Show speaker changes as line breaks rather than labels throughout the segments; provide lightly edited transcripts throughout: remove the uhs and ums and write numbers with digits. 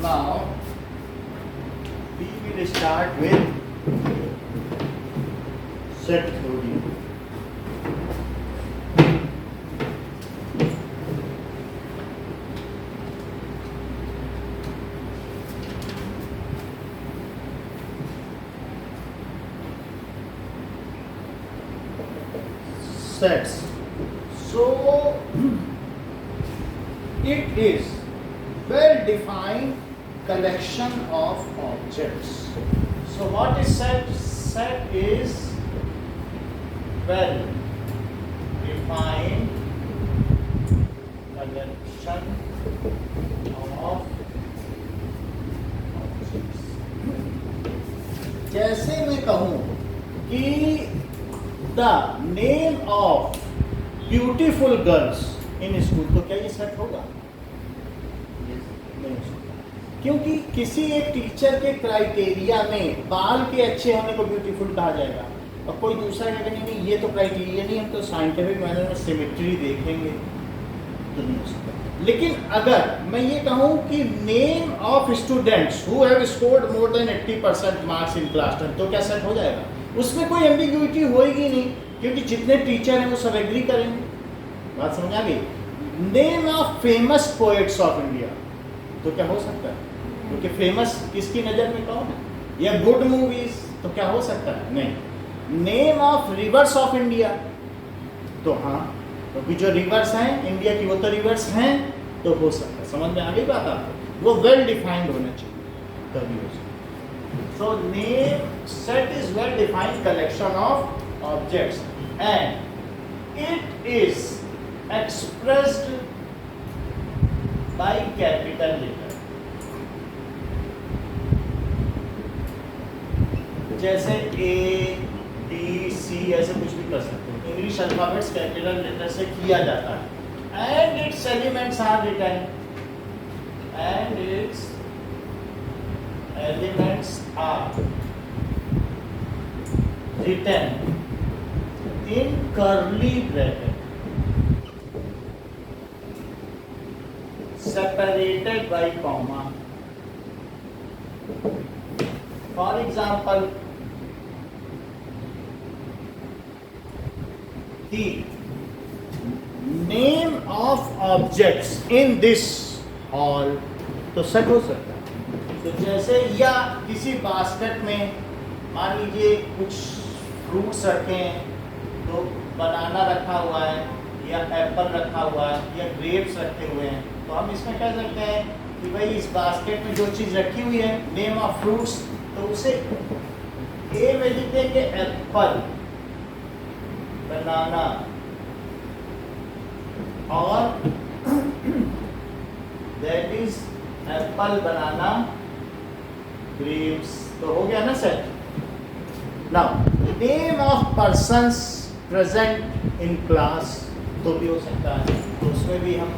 Now we will start with set theory. Sets. So it is well defined collection of objects. So what is set? Set is well defined collection of objects. जैसे मैं कहूं कि the name of beautiful girls in school, तो क्या ये set होगा? नहीं हो सकता, क्योंकि किसी एक टीचर के क्राइटेरिया में बाल के अच्छे होने को ब्यूटीफुल कहा जाएगा और कोई दूसरा कहेगा नहीं ये तो क्राइटेरिया नहीं, हम तो साइंटिफिक मैनर में सिमेट्री देखेंगे, तो नहीं हो सकता। लेकिन अगर मैं ये कहूँ कि name of students who have scored more than 80% marks in class 10, तो क्या सेट हो जाएगा? उसमें कोई एम्बिग्यूटी होएगी नहीं, क्योंकि जितने टीचर हैं वो सब एग्री करेंगे। बात समझ आ गई? Name of famous poets of India, तो क्या हो सकता है? क्योंकि फेमस किसकी नज़र में कौन है? या गुड मूवीज, तो क्या हो सकता है? नहीं। Name of reverse of India, तो हाँ, क्योंकि जो रिवर्स हैं इंडिया की वो तो रिवर्स हैं, तो हो सकता है। समझ में आ गई बात आपको? वो वेल डिफाइंड होना चाहिए तभी हो सकता है। So name set is well defined collection of objects and it is expressed by capital letter. जैसे A, D, C ऐसे कुछ भी कर सकते हैं। इंग्लिश अल्फाबेट्स कैपिटल लेटर से किया जाता है and its elements are written and its elements are written in curly bracket separated by comma. For example, the name of objects in this hall, तो सेट हो सकता है। तो जैसे या किसी बास्केट में मान लीजिए कुछ फ्रूट्स रखे हैं, तो बनाना रखा हुआ है या एप्पल रखा हुआ है या ग्रेप्स रखे हुए हैं, तो हम इसमें कह सकते हैं कि भाई इस बास्केट में जो चीज़ रखी हुई है नेम ऑफ फ्रूट्स, तो उसे ए में लिखेंगे एप्पल, बनाना और that is Apple, banana, grapes, तो हो गया ना set. Now name of persons present in class, तो भी हो सकता है, तो उसमें भी हम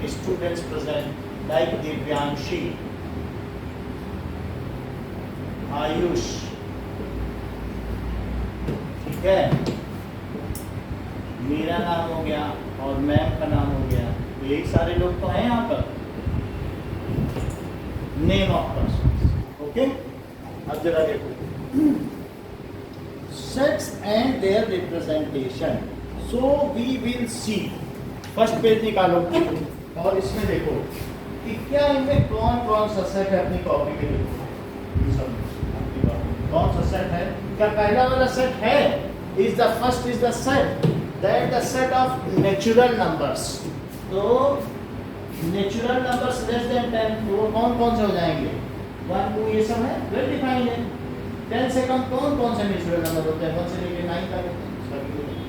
students present like Divyanshi, Ayush, ठीक है, मेरा नाम हो गया और मैम का नाम हो गया, यही सारे लोग तो हैं यहाँ पर। Name of person, okay. अब जरा देखो sets and their representation. So we will see, first page निकालो और इसमें देखो कि क्या इनमें कौन कौन सा सेट है। अपनी कॉपी में देखो कौन सा सेट है। क्या पहला वाला सेट है? Is the first is the set that the set of natural numbers. तो नेचुरल नंबर्स लेस देन 10, तो वो कौन कौन से हो जाएंगे? 1, 2 ये सब है, वेल डिफाइंड है। 10 से कम कौन कौन से नेचुरल नंबर होते हैं? 1 से लेकर 9 तक होते हैं।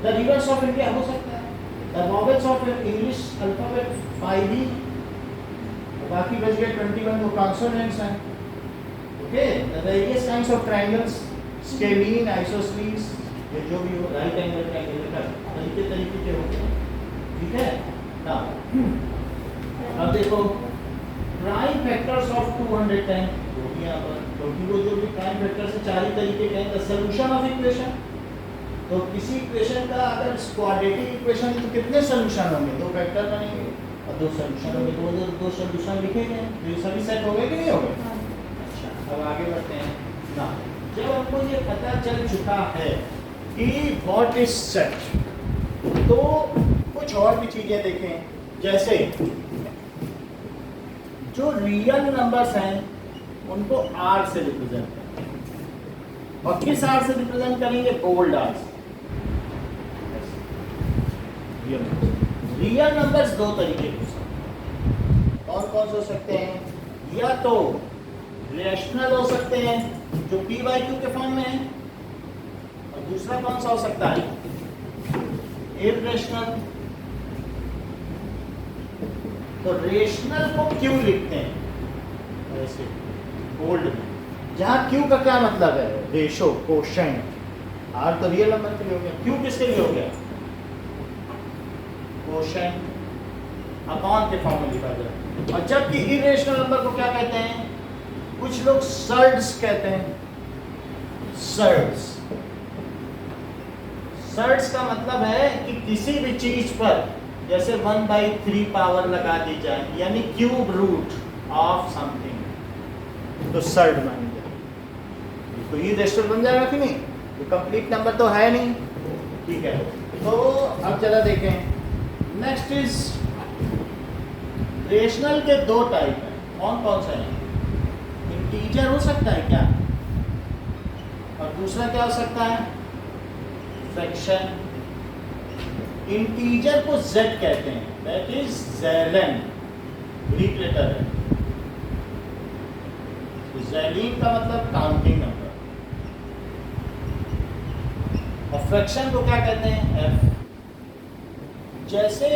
द रिवर्स ऑफ इंडिया हो सकता है। The vowels of English alphabet 5 ही, बाकी बच गए 21 वो कॉन्सोनेंट्स हैं। Okay, the various kinds of triangles, scalene, isosceles, ये जो भी हो, राइट एंगल ट्रायंगल का तरीके के होते हैं, ठीक है ना। अब देखो प्राइम फैक्टर्स ऑफ 210, वो भी यहाँ पर, क्योंकि वो जो भी प्राइम फैक्टर से 4 ही तरीके के हैं। द सॉल्यूशन ऑफ इक्वेशन, तो किसी इक्वेशन का अगर क्वाड्रेटिक इक्वेशन है तो कितने सॉल्यूशन होंगे? 2 फैक्टर बनेंगे। और दो सोल्यूशन हो गए, दो सोल्यूशन लिखे गए, तो ये सभी सेट हो गए कि नहीं हो गए? अच्छा, अब आगे बढ़ते हैं ना। जब हमको ये पता चल चुका है कि व्हाट इज सेट, तो कुछ और भी चीजें देखें, जैसे जो रियल नंबर्स हैं उनको आर से रिप्रेजेंट करें, और किस आर से रिप्रेजेंट करेंगे? बोल्ड आर से। रियल नंबर्स दो तरीके के कौन कौन से हो सकते हैं? या तो रेशनल हो सकते हैं जो p बाई क्यू के फॉर्म में है, और दूसरा कौन सा हो सकता है? इररेशनल। तो रेशनल को क्यू लिखते हैं ऐसे बोल्ड में, जहां क्यू का क्या मतलब है? Ratio, quotient. आर तो रियल नंबर के लिए हो गया, क्यू किसके लिए हो गया? कोशेंट अपॉन के फॉर्म में लिखा जाए। और जबकि इरेशनल नंबर को क्या कहते हैं? कुछ लोग सर्ड्स कहते हैं। सर्ड्स, सर्ड्स का मतलब है कि किसी भी चीज पर जैसे 1/3 पावर लगा दी जाए, यानी क्यूब रूट ऑफ समथिंग, तो सर्ड मान जाए। तो ये रेशनल बन जाएगा कि नहीं? तो कंप्लीट नंबर तो है नहीं, ठीक है। तो अब जरा देखें, नेक्स्ट इज रेशनल के दो टाइप हैं, कौन कौन से हैं? इंटीजर हो सकता है क्या, और दूसरा क्या हो सकता है? फ्रैक्शन। इंटीजर को z कहते हैं, दैट इज ज़ैलन, ग्रीक लेटर है। ज़ैलीन का मतलब काउंटिंग नंबर, और फ्रैक्शन को क्या कहते हैं? f। जैसे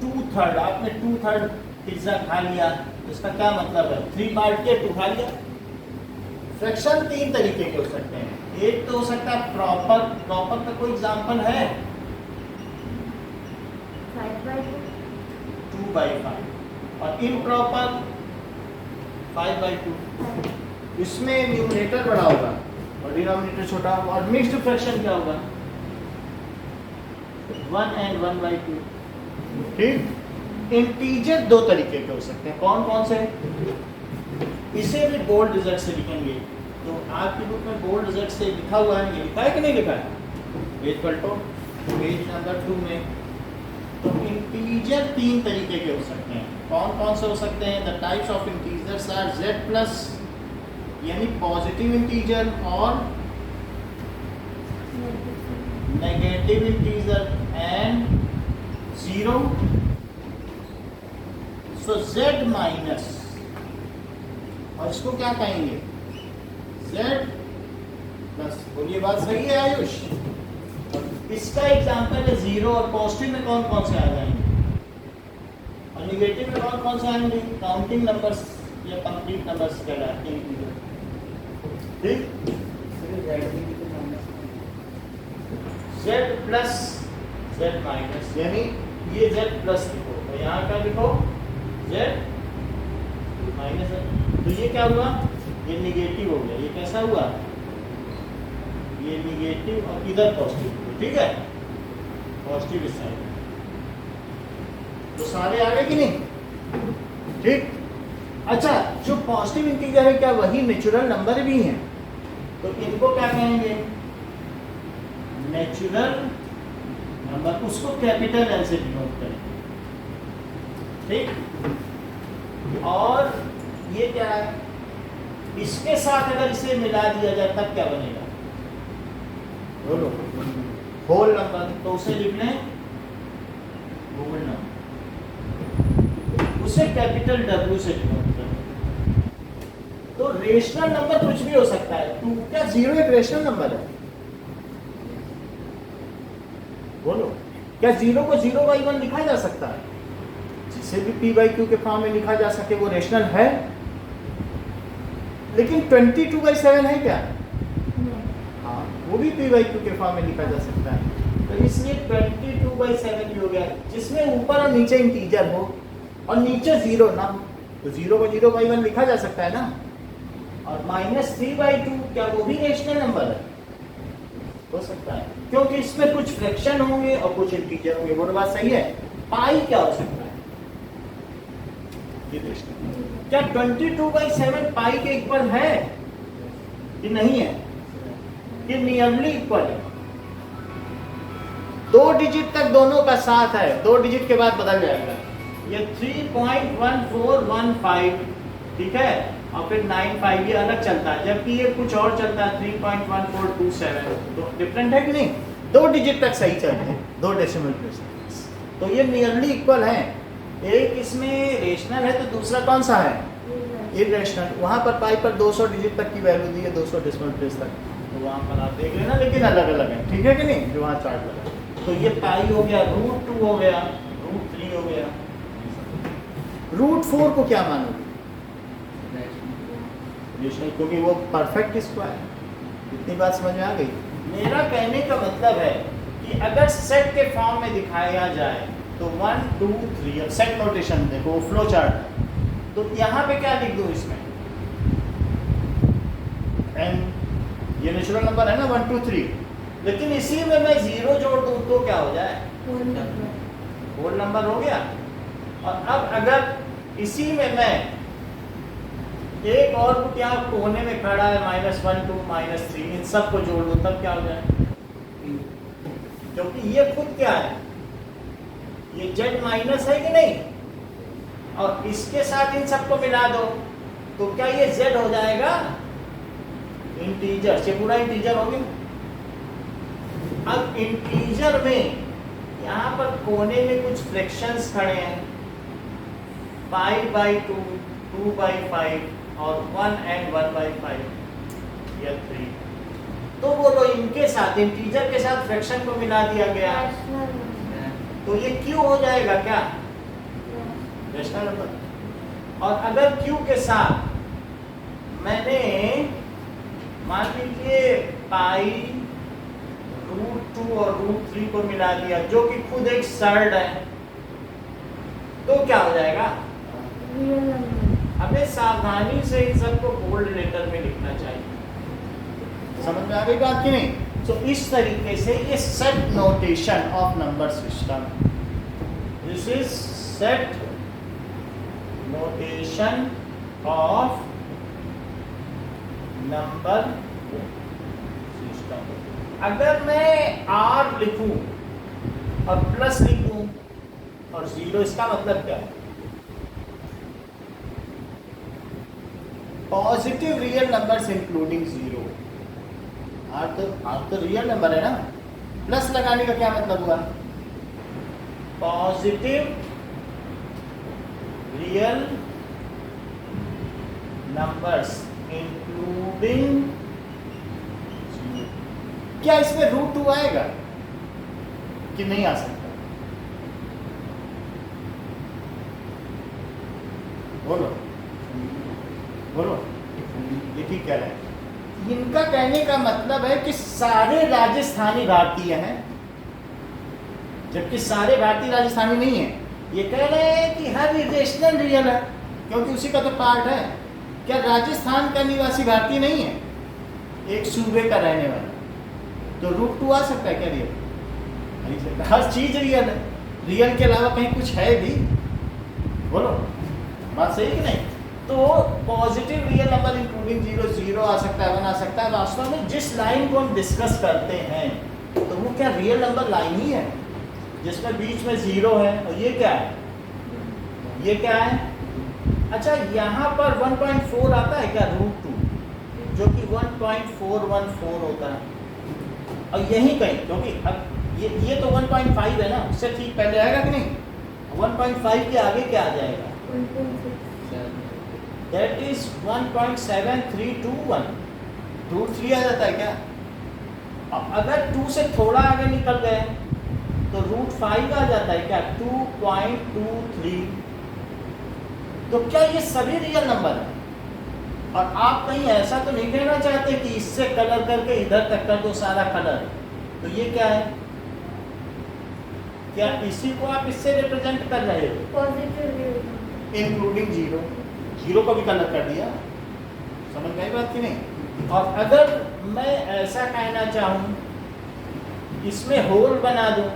2/3, आपने 2/3 पिज्जा खा लिया, इसका क्या मतलब है? 3 बांट के 2 खा लिया। फ्रैक्शन 3 तरीके के हो सकते हैं। एक तो हो सकता है प्रॉपर, प्रॉपर का कोई एग्जांपल है? 2/5, और इम्प्रॉपर 5/2। इसमें न्यूमरेटर बड़ा होगा और डिनोमिनेटर छोटा होगा। और मिक्स्ड फ्रैक्शन क्या होगा? 1 and 1/2। ठीक। इंटीजर दो तरीके के हो सकते हैं, कौन कौन से? इसे भी बोल्ड रिजल्ट से लिखेंगे, तो आपकी बुक में बोल्ड रिजल्ट से लिखा हुआ है, ये लिखा है कि नहीं लिखा है? पेज पलटो, पेज नंबर 2 में। तो इंटीजर 3 तरीके के हो सकते हैं, कौन कौन से हो सकते हैं? The types of integers are z+, यानी पॉजिटिव इंटीजर, और negative integer and 0। So z minus, और इसको क्या कहेंगे? z+। बोलिए बात सही है आयुष? इसका एग्जांपल है 0, और पॉजिटिव में कौन कौन से आ जाएंगे, और निगेटिव में कौन कौन से आएंगे? काउंटिंग नंबर्स या कंप्लीट नंबर्स कहलाते हैं। ठीक। z+ z-, यानी ये z+ लिखो, और यहाँ क्या लिखो? z-। तो ये क्या हुआ? ये निगेटिव हो गया। ये कैसा हुआ? ये निगेटिव, और इधर पॉजिटिव। ठीक है, पॉजिटिव इस साइड। तो सारे आ गए कि नहीं? ठीक। अच्छा, जो पॉजिटिव इंटीजर है क्या वही नेचुरल नंबर भी हैं? तो इनको क्या कहेंगे? Natural number. उसको कैपिटल एल से डिनोट करेंगे। ठीक। और ये क्या है? इसके साथ अगर इसे मिला दिया जाए तब क्या बनेगा? बोलो। Whole number. तो उसे लिख लें होल नंबर, उसे कैपिटल W से डिनोट करें। तो रेशनल नंबर कुछ भी हो सकता है। 2 क्या 0 एक रेशनल नंबर है? बोलो, क्या 0 को 0/1 लिखा जा सकता है? जिसे भी p/q के फॉर्म में लिखा जा सके वो रेशनल है। लेकिन 22/7 है क्या? हाँ, वो भी p/q के फॉर्म में लिखा जा सकता है। तो इसलिए 22/7 भी हो गया, जिसमें ऊपर और नीचे इंटीजर हो और नीचे 0 ना हो, तो 0 को 0/1 लिखा जा सकता है ना। और -3/2 क्या वो भी रेशनल नंबर है? हो सकता है, क्योंकि इसमें कुछ फ्रैक्शन होंगे और कुछ इंटीजर होंगे। वो बात सही है। पाई क्या हो सकता है? ये रेशनल। क्या 22/7 पाई के इक्वल है कि नहीं है? ये नियरली इक्वल है। 2 डिजिट तक दोनों का साथ है, 2 डिजिट के बाद बदल जाएगा। ये 3.1415 ठीक है, और फिर 95 ये अलग चलता है, जबकि ये कुछ और चलता है 3.1427। तो डिफरेंट है कि नहीं? 2 डिजिट तक सही चलते हैं, 2 डेसिमल प्लेस। तो ये नियरली इक्वल है। एक इसमें रेशनल है तो दूसरा कौन सा है? इरेशनल। वहाँ पर पाई पर 200 डिजिट तक की वैल्यू दी है, 200 डेसिमल प्लेस तक, तो वहाँ पर आप देख लेना, लेकिन अलग अलग है, ठीक है कि नहीं, जो वहाँ चार्ट लगा। तो ये पाई हो गया, √2 हो गया, √3 हो गया। √4 को क्या मानोगे? रेशनल, क्योंकि वो परफेक्ट स्क्वायर। इतनी बात समझ में आ गई? मेरा कहने का मतलब है कि अगर सेट के फॉर्म में दिखाया जाए तो 1 2 3, अब सेट नोटेशन देखो, फ्लो चार्ट, तो यहाँ पे क्या लिख दूँ इसमें? n, ये नेचुरल नंबर है ना 1 2 3, लेकिन इसी में मैं 0 जोड़ दूँ तो क्या हो जाए? होल नंबर हो गया। और अब अगर इसी में मैं एक और बुक यहाँ कोने में खड़ा है, -1 2 -3, इन सब को जोड़ दूँ तब क्या हो जाए? क्योंकि ये खुद क्या है? ये z माइनस है कि नहीं, और इसके साथ इन सबको मिला दो तो क्या ये z हो जाएगा? इंटीजर से पूरा इंटीजर हो गया। अब इंटीजर में यहाँ पर कोने में कुछ फ्रैक्शंस खड़े हैं, 5/2, 2/5 और 1 and 1/5 या 3। तो बोलो इनके साथ, इंटीजर के साथ फ्रैक्शन को मिला दिया गया, तो ये क्यू हो जाएगा क्या? Rational number. और अगर क्यू के साथ मैंने मान लीजिए पाई, √2 और √3 को मिला दिया, जो कि खुद एक सर्ड है, तो क्या हो जाएगा? हमें सावधानी से इन सबको बोल्ड लेटर में लिखना चाहिए। समझ में आ गई बात कि नहीं? तो इस तरीके से ये set notation of number system, this is set notation of number system. अगर मैं R लिखूं और प्लस लिखूं और 0, इसका मतलब क्या है? Positive real numbers including 0। R तो रियल नंबर है ना, प्लस लगाने का क्या मतलब हुआ? पॉजिटिव रियल नंबर्स इंक्लूडिंग, क्या इसमें √2 आएगा कि नहीं आ सकता? बोलो बोलो, ये ठीक कह रहे हैं। इनका कहने का मतलब है कि सारे राजस्थानी भारतीय हैं, जबकि सारे भारतीय राजस्थानी नहीं है। ये कह रहे हैं कि हर इरेशनल रियल है, क्योंकि उसी का तो पार्ट है। क्या राजस्थान का निवासी भारतीय नहीं है, एक सूबे का रहने वाला? तो √2 आ सकता है क्या रियल? नहीं सकता। हर चीज रियल है, रियल के अलावा कहीं कुछ है भी? बोलो, बात सही कि नहीं? तो पॉजिटिव रियल नंबर इंक्लूडिंग 0, 0 आ सकता है, 1 आ सकता है। वास्तव में जिस लाइन को हम डिस्कस करते हैं तो वो क्या रियल नंबर लाइन ही है, जिसमें बीच में 0 है, और ये क्या है? ये क्या है? अच्छा, यहाँ पर 1.4 आता है क्या? √2, जो कि 1.414 होता है। और यही कहीं, क्योंकि अब ये तो 1.5 है ना, उससे ठीक पहले आएगा कि नहीं? 1.5 के आगे क्या आ जाएगा? That is 1.7321, √3 आ जाता है क्या? अब अगर 2 से थोड़ा आगे निकल गए तो √5 आ जाता है क्या? 2.23। तो क्या ये सभी रियल नंबर है? और आप कहीं ऐसा तो नहीं कहना चाहते कि इससे कलर करके इधर तक कर दो सारा कलर? तो ये क्या है? क्या इसी को आप इससे रिप्रेजेंट कर रहे हो? पॉजिटिव इंक्लूडिंग 0 को भी कलर कर दिया। समझ गई बात कि नहीं? और अगर मैं ऐसा कहना चाहूँ, इसमें होल बना दूं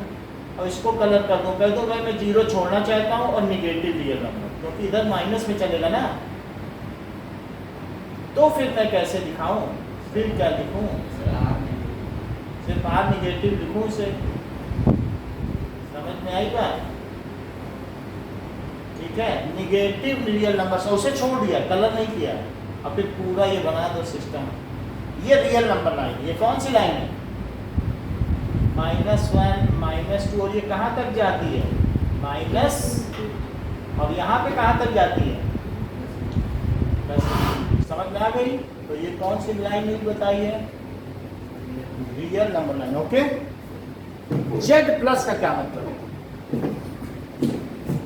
और इसको कलर कर दूं, कह दो भाई मैं 0 छोड़ना चाहता हूँ और निगेटिव रियल नंबर, क्योंकि इधर माइनस में चलेगा ना, तो फिर मैं कैसे दिखाऊं, फिर क्या लिखूं, सिर्फ आर निगेटिव लिखूं इसे, समझ में आई बात? ठीक है, निगेटिव रियल नंबर उसे छोड़ दिया, कलर नहीं किया, अब फिर पूरा ये बना दो सिस्टम। ये रियल नंबर लाइन, ये कौन सी लाइन है? -1 -2, और ये कहाँ तक जाती है? माइनस, और यहाँ पे कहाँ तक जाती है? समझ में आ गई? तो ये कौन सी लाइन नहीं बताई है? Real number line. Okay, Z plus का क्या मतलब है?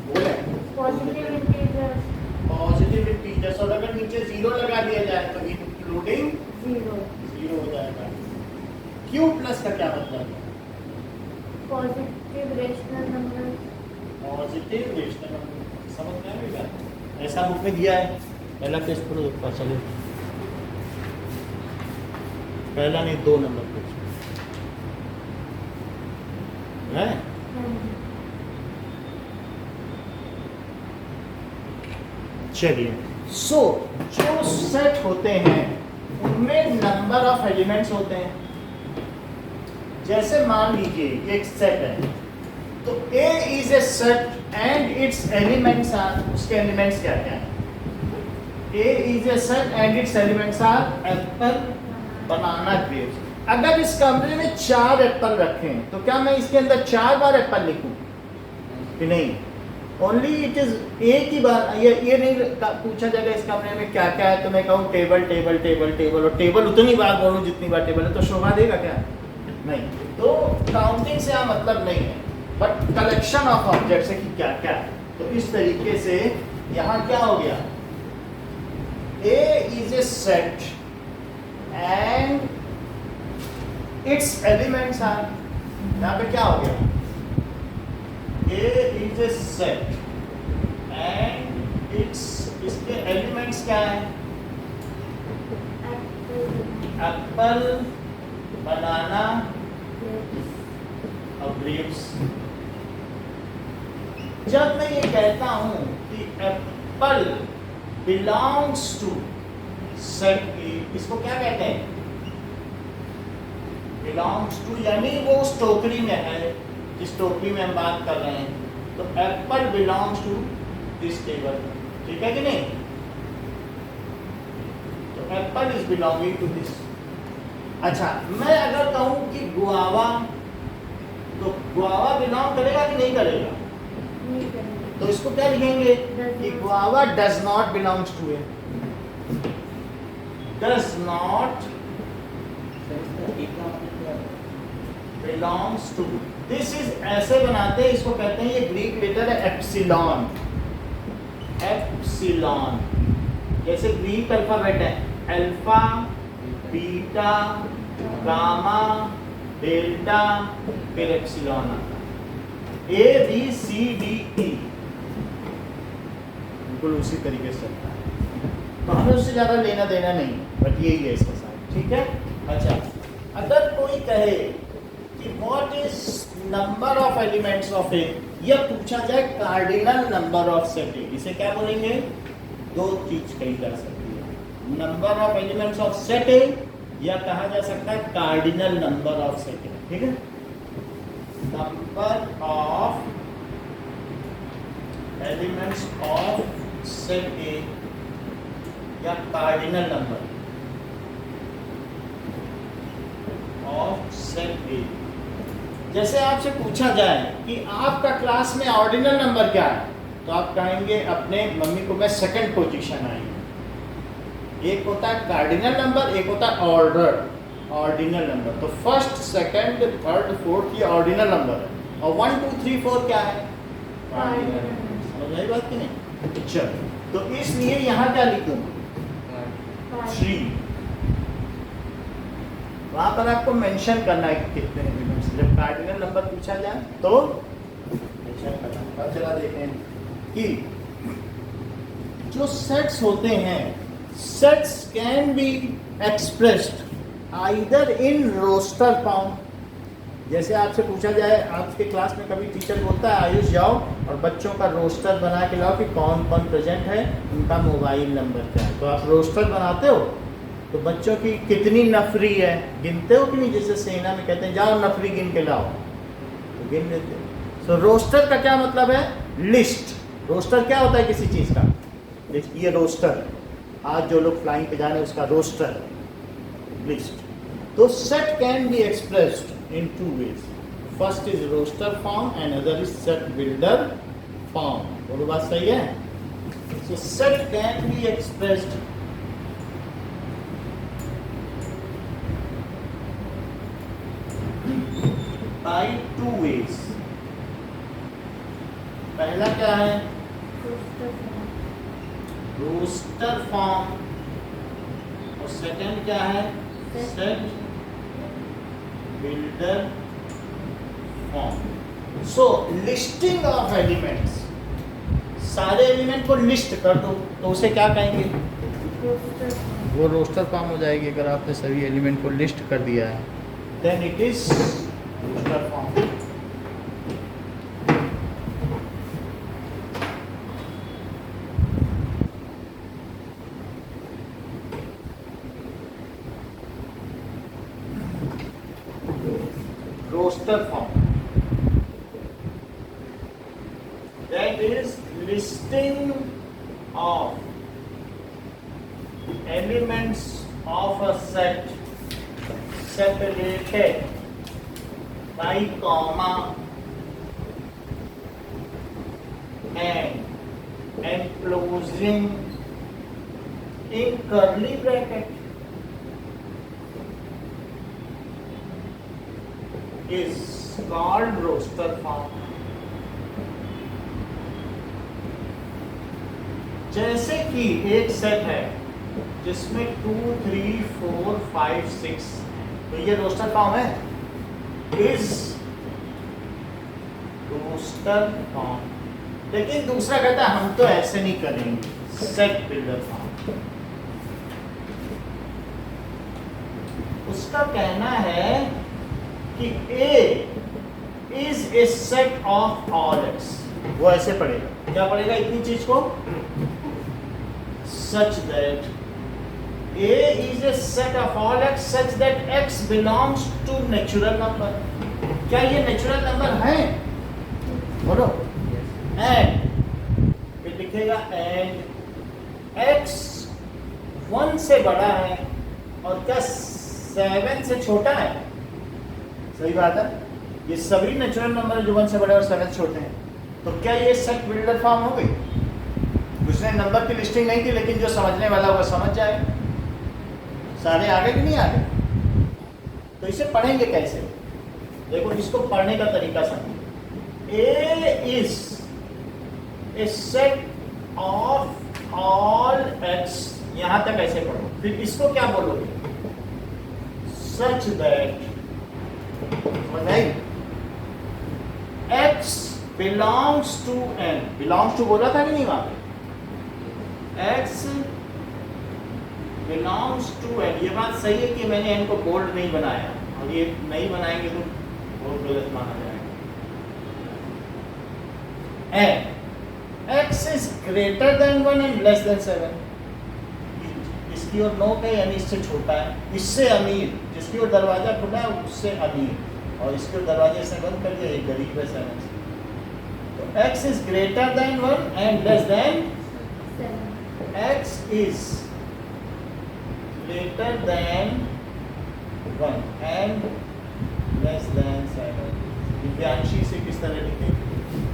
बोले पॉजिटिव इंटीजर्स, और अगर नीचे 0 लगा दिया जाए तो इंक्लूडिंग 0 हो जाएगा। क्यू प्लस का क्या मतलब है?
Positive rational number.
Positive rational number, समझ में आएगा? ऐसा बुक में दिया है, पहला केस करो पता चले, पहला नहीं 2 नंबर पूछ है। चलिए, सो जो सेट होते हैं उनमें नंबर ऑफ एलिमेंट्स होते हैं। जैसे मान लीजिए एक सेट है, तो A is a set and its elements are, उसके एलिमेंट्स क्या क्या है? A is a set and its elements are apple, banana, grapes। अगर इस कमरे में 4 एप्पल रखें तो क्या मैं इसके अंदर 4 बार एप्पल लिखूं कि नहीं? ओनली इट इज एक ही बार। ये नहीं पूछा जाएगा इस कमरे में क्या क्या है तो मैं कहूँ टेबल टेबल टेबल टेबल, और टेबल उतनी बार बोलूँ जितनी बार टेबल है, तो शोभा देगा क्या? नहीं। तो काउंटिंग से यहाँ मतलब नहीं है, बट कलेक्शन ऑफ ऑब्जेक्ट्स है कि क्या क्या है। तो इस तरीके से यहाँ क्या हो गया? A is a set and its elements are, यहाँ पे क्या हो गया? A is a set and इसके एलिमेंट्स क्या है? एप्पल, बनाना और ग्रेप्स। जब मैं ये कहता हूं कि Apple belongs to set A, इसको क्या कहते हैं? belongs to, यानी वो उस टोकरी में है जिस टोकरी में हम बात कर रहे हैं। तो Apple belongs to this table, ठीक है कि नहीं? तो Apple is belonging to this। अच्छा, मैं अगर कहूं कि गुआवा, तो गुआवा बिलोंग करेगा कि नहीं करेगा?
नहीं करेगा।
तो इसको क्या लिखेंगे कि guava does not belongs to a, does not belongs to this is, ऐसे बनाते हैं, इसको कहते हैं, ये ग्रीक लेटर है एप्सिलॉन। एप्सिलॉन जैसे ग्रीक अल्फाबेट है, अल्फा, बीटा, गामा, डेल्टा, फिर एप्सिलॉन आता है। A B C D E बिल्कुल उसी तरीके से चलता है, तो हमें उससे ज़्यादा लेना देना नहीं, बट यही है इसके साथ, ठीक है। अच्छा, अगर कोई कहे कि what is number of elements of A, यह पूछा जाए cardinal number of set A, इसे क्या बोलेंगे? 2 चीज कही जा सकती है, number of elements of set A, या कहा जा सकता है cardinal number of set A, ठीक है। Number of elements of set A या cardinal number of set A. जैसे आपसे पूछा जाए कि आपका क्लास में ऑर्डिनल नंबर क्या है, तो आप कहेंगे अपने मम्मी को मैं सेकंड पोजीशन आई हूँ। एक होता है कार्डिनल नंबर, एक होता है ऑर्डिनल नंबर। तो फर्स्ट, सेकंड, थर्ड, फोर्थ ये ऑर्डिनल नंबर है, और 1 2 3 4 क्या है? समझ आई बात कि नहीं? चलो, तो इसलिए यहाँ क्या लिखूं? 3। वहां पर आपको मेंशन करना है कि कितने एलिमेंट्स, जब कार्डिनल नंबर पूछा जाए तो मेंशन करना। अब चला देखें कि जो सेट्स होते हैं, sets can be expressed either in roster form, जैसे आपसे पूछा जाए, आपके क्लास में कभी टीचर बोलता है आयुष जाओ और बच्चों का रोस्टर बना के लाओ कि कौन कौन प्रेजेंट है, उनका मोबाइल नंबर क्या है, तो आप रोस्टर बनाते हो तो बच्चों की कितनी नफरी है गिनते हो कि नहीं? जैसे सेना में कहते हैं जाओ नफरी गिन के लाओ, तो गिन लेते हो। सो रोस्टर का क्या मतलब है? लिस्ट। रोस्टर क्या होता है किसी चीज़ का? ये रोस्टर, आज जो लोग फ्लाइंग पे जा रहे हैं उसका रोस्टर, लिस्ट। तो set can be expressed in two ways. First is roster form and other is set builder form. बोलो बात सही है? So set can be expressed by two ways. पहला क्या है? रोस्टर फॉर्म, और सेकंड क्या है? Set builder form. So listing of elements, सारे एलिमेंट को लिस्ट कर दो तो उसे क्या कहेंगे? वो रोस्टर फॉर्म हो जाएगी। अगर आपने सभी एलिमेंट को लिस्ट कर दिया है then it is roster form. roster form, that is listing of elements of a set separated by comma and enclosing in curly bracket is called roster form. जैसे कि एक सेट है जिसमें 2, 3, 4, 5, 6, तो ये रोस्टर फॉर्म है, इज रोस्टर फॉर्म। लेकिन दूसरा कहता है हम तो ऐसे नहीं करेंगे, सेट बिल्डर फॉर्म। उसका कहना है कि A is a set of all x, वो ऐसे पढ़ेगा। क्या पढ़ेगा इतनी चीज को? such that A is a set of all x such that x belongs to natural number। क्या ये नेचुरल नंबर है? बोलो। and फिर लिखेगा and x 1 से बड़ा है और क्या 7 से छोटा है? सही बात है, ये सभी नेचुरल नंबर जो 1 से बड़े और 7 से छोटे हैं। तो क्या ये सेट बिल्डर फॉर्म हो गई? उसने नंबर की लिस्टिंग नहीं की, लेकिन जो समझने वाला वो समझ जाए। सारे आगे कि नहीं आगे? तो इसे पढ़ेंगे कैसे? देखो इसको पढ़ने का तरीका समझो। A is a set of all x, यहां तक ऐसे पढ़ो। फिर इसको क्या बोलोगे? such that x belongs to n, belongs to बोला था कि नहीं? वहां पे x belongs to n, ये बात सही है कि मैंने n को बोल्ड नहीं बनाया, और ये नहीं बनाएंगे तो बहुत गलत माना जाएगा। and x is greater than 1 and less than 7, इसकी ओर 9 है यानी इससे छोटा है, इससे अमीर, जिसकी ओर दरवाजा खुला है उससे अमीर, और इसके ओर दरवाजे से बंद कर दिया एक गरीब है 7 से। तो x is greater than 1 and less than 7, x is greater than 1 and less than 7। Divyanshi से किस तरह लिखेंगे?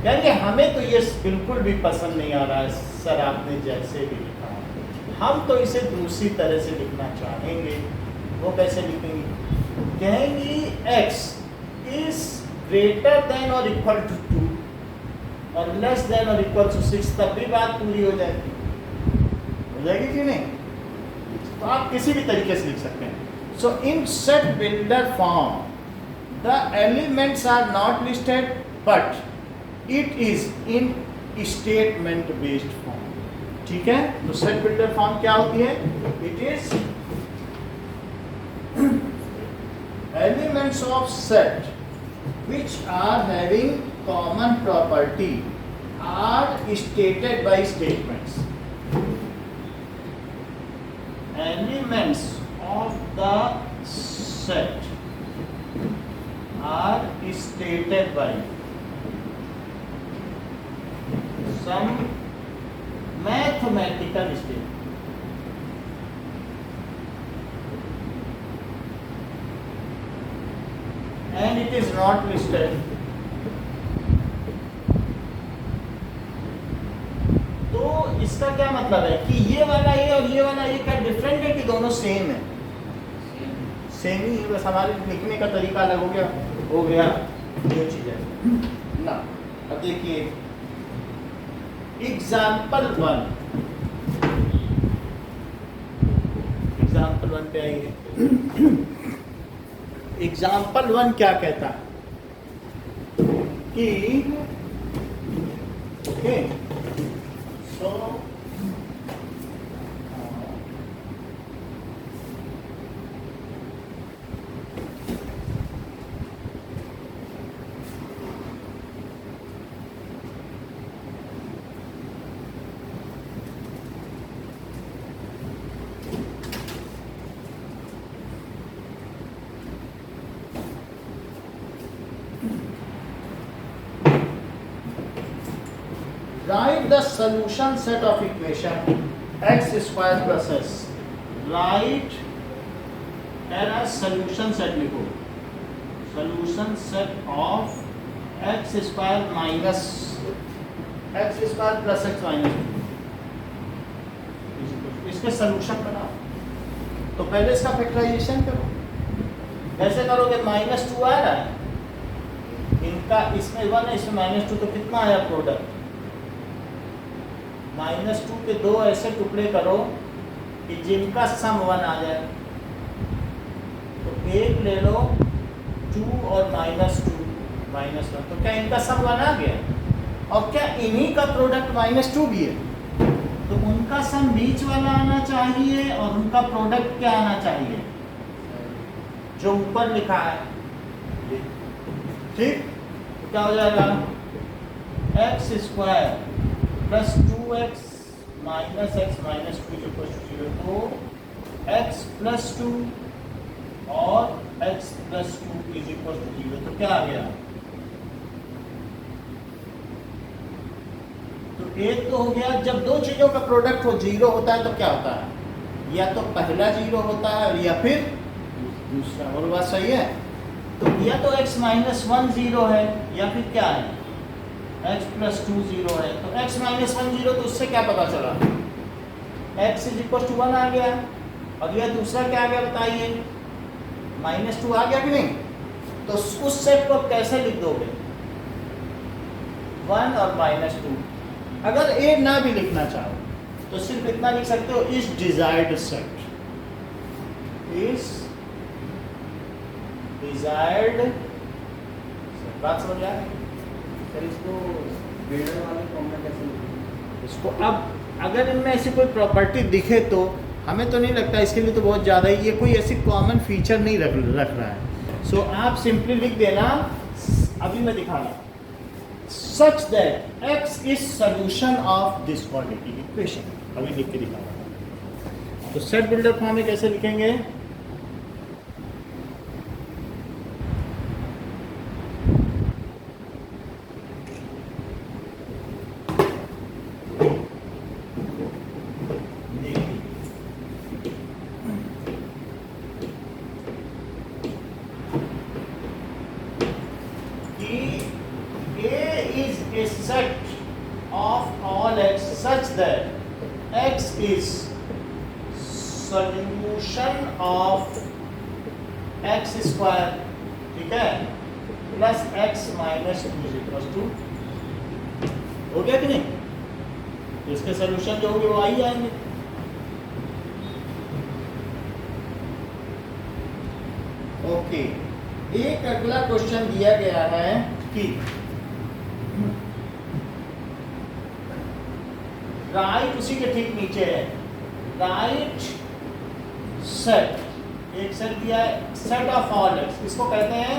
यानी हमें तो ये बिल्कुल भी पसंद नहीं आ रहा है सर, आपने जैसे भी लिखा है, हम तो इसे दूसरी तरह से लिखना चाहेंगे। वो कैसे लिखेंगे? कहेंगे x is greater than or equal to 2 और less than or equal to 6, तब भी बात पूरी हो जाएगी। हो जाएगी कि नहीं? तो आप किसी भी तरीके से लिख सकते हैं। So in set builder form the elements are not listed but it is in statement based form. ठीक है, तो सेट बिल्डर फॉर्म क्या होती है? It is elements of set which are having common property are stated by statements. Elements of the set are stated by some mathematical statement. And it is not listed. तो इसका क्या मतलब है कि ये वाला ये और ये वाला ये क्या डिफरेंट है कि दोनों सेम है? सेम ही, बस हमारे लिखने का तरीका अलग हो गया ये चीज है ना। अब देखिए एग्जाम्पल वन पे आएंगे। एग्जाम्पल 1 क्या कहता है कि okay so write the solution set of equation x square plus s. Write a solution set लिखो, solution set of x square minus x square plus x minus 2। इसके सॉल्यूशन बनाओ। तो पहले इसका फैक्टराइजेशन करो। कैसे करोगे? -2 आ रहा है, इनका इसमें 1 है, इसमें -2, तो कितना आया प्रोडक्ट? -2 के दो ऐसे टुकड़े करो कि जिनका सम 1 आ जाए। तो एक ले लो 2 और -1, तो क्या इनका सम 1 आ गया? और क्या इन्हीं का प्रोडक्ट -2 भी है? तो उनका सम बीच वाला आना चाहिए और उनका प्रोडक्ट क्या आना चाहिए? जो ऊपर लिखा है। ठीक, तो क्या हो जाएगा? x square plus 2x minus x minus 2 equal to 0। तो x प्लस 2 और x plus 2 is equal to 0। तो क्या आ गया? तो एक तो हो गया, जब दो चीजों का प्रोडक्ट हो 0 होता है तो क्या होता है? या तो पहला 0 होता है या फिर दूसरा। और बात सही है? तो या तो x माइनस 1 0 है या फिर क्या है? x प्लस 2 0 है। तो x माइनस 1 0, तो उससे क्या पता चला? x इज इक्वल टू 1 आ गया। और यह दूसरा क्या आ गया बताइए? -2 आ गया कि नहीं? तो उस सेट को कैसे लिख दोगे? 1 और -2। अगर a ना भी लिखना चाहो तो सिर्फ इतना लिख सकते हो, इस डिजायर्ड सेट, इस डिजायर्ड। बात समझ आ गई?
सर इसको बिल्डर वाले फॉर्म में कैसे लिखेंगे?
इसको अब अगर इनमें ऐसी कोई प्रॉपर्टी दिखे तो हमें तो नहीं लगता, इसके लिए तो बहुत ज़्यादा ही ये कोई ऐसी कॉमन फीचर नहीं रख रहा है। सो आप सिंपली लिख देना, अभी मैं दिखाना, सच that x is solution of this quadratic equation. अभी लिख के दिखाना। तो सेट बिल्डर फॉर्म में कैसे लिखेंगे? सॉल्यूशन ऑफ x स्क्वायर, ठीक है, plus x minus 2 equal to, हो गया कि नहीं? तो इसके सॉल्यूशन जो होंगे वो आई आएंगे। ओके, एक अगला क्वेश्चन दिया गया है कि राइट, उसी के ठीक नीचे है, राइट सेट, एक सेट दिया है, सेट ऑफ ऑल एक्स, इसको कहते हैं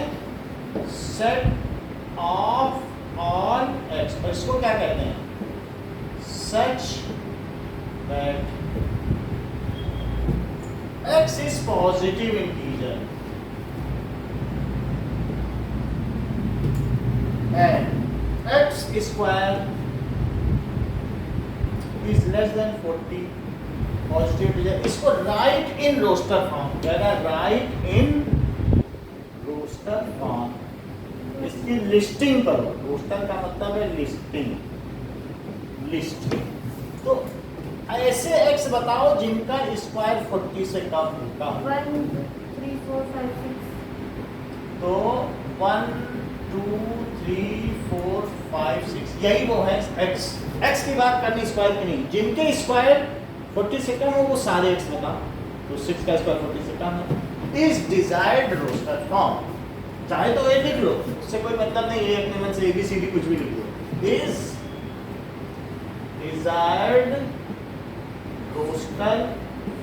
सेट ऑफ ऑल एक्स, और इसको क्या कहते हैं? Such that x is positive integer and x square is less then 40 positive integer. इसको राइट इन रोस्टर फॉर्म, कह रहा है राइट इन रोस्टर फॉर्म, इसकी लिस्टिंग करो। रोस्टर का मतलब है लिस्टिंग, लिस्ट। तो ऐसे एक्स बताओ जिनका स्क्वायर 40 से कम होगा।
1 2 3 4 5 6।
तो 1 2 3 4 5 6 यही वो है एक्स। एक्स की बात करनी स्क्वायर की नहीं। जिनके स्क्वायर 40 से कम हो वो सारे एक्स बताओ। तो 6 का स्क्वायर 40 से कम है। इज डिजायर्ड रोस्टर फॉर्म, चाहे तो ये लिख लो, उससे कोई मतलब नहीं, ये अपने मन से ABCD कुछ भी लिख लो। Is desired roster